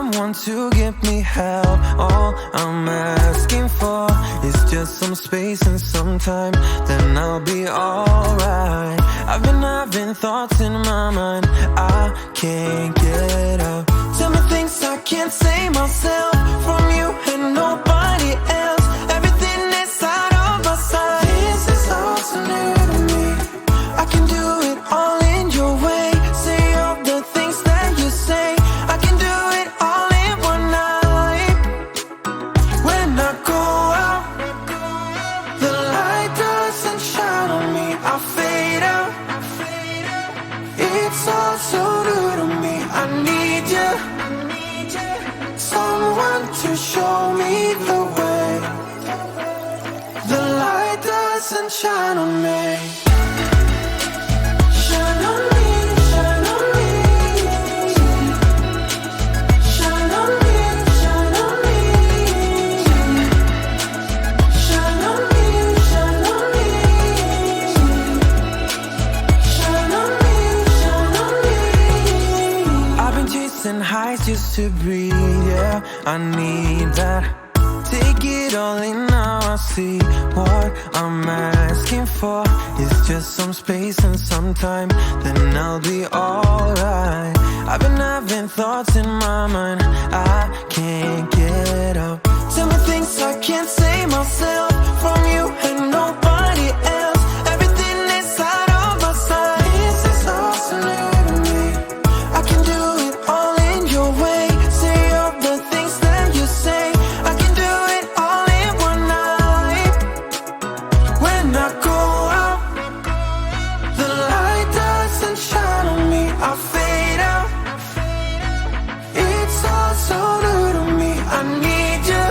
someone to give me help. All I'm asking for is just some space and some time, then I'll be alright. I've been having thoughts in my mind I can't get out. Tell me things I can't say myself, from you and nobody else. Everything is out of my sight. This is all so new to me. I can do it all in your way. Say all the things that you say. I can do it all in one night. When I go out, the light doesn't shine on me. I fade out. It's all so new to me. I need you, someone to show me the way. The light doesn't shine on me. Shine on me, shine on me. Shine on me, shine on me. Shine on me, shine on me. Shine on me, shine on me. I've been chasing highs just to breathe, yeah, I need that. Take it all in now, I see what I'm asking for is just some space and some time, then I'll be alright. I've been having thoughts in my mind I can't get out. Tell me things I can't say myself, from you and nobody else. Everything is out of my sight. This is all so new to me. I can do it all in your way. Say all the things that you say. I can do it all in one night. When I go out, the light doesn't shine on me. I fade out. It's all so new to me. I need you,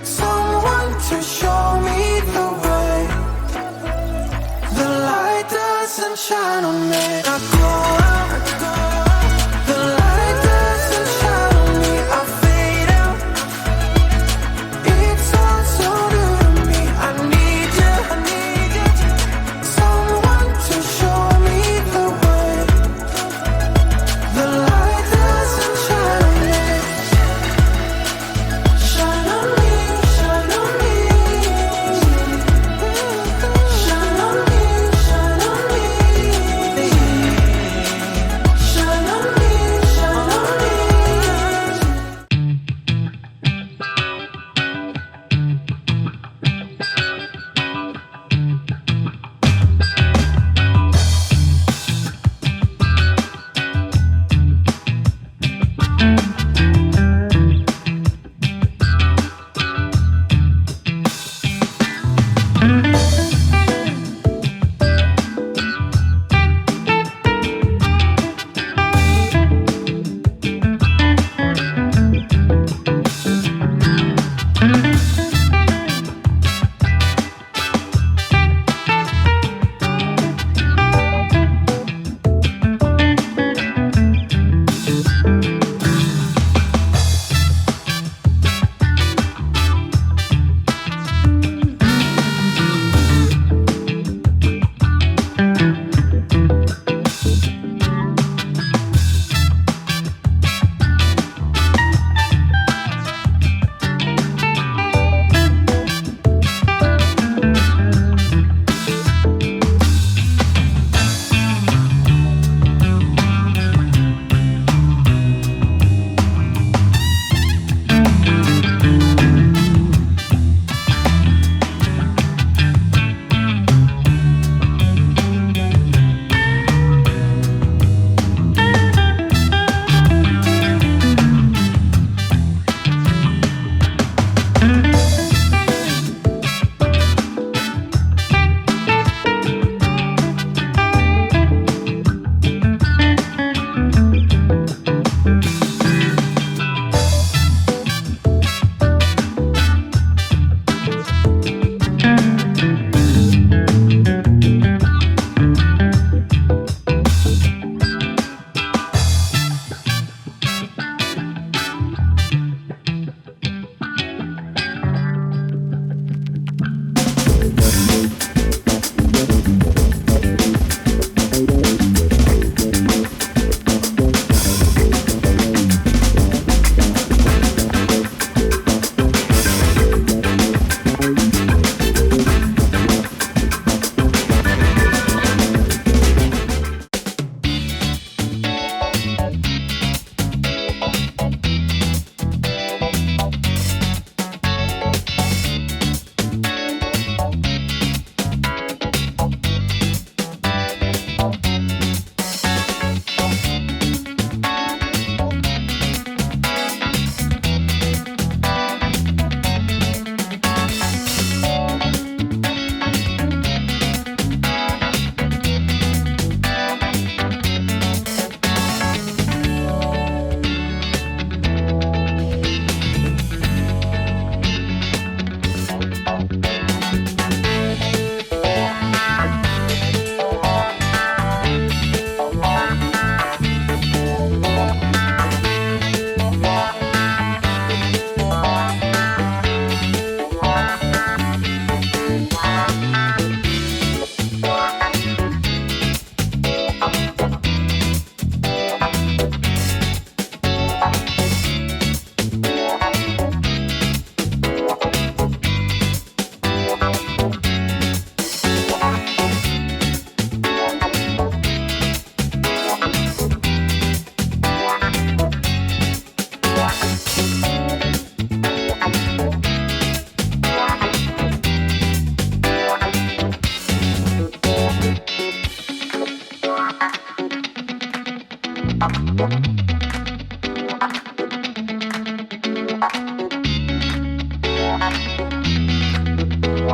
someone to show me the way. The light doesn't shine on me. I go out, the light doesn't shine on me. I fade out. It's all so new to me. I need you, someone to show me the way. The light doesn't shine on me. Shine on me, shine on me. Shine on me, shine on me.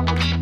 Tchau.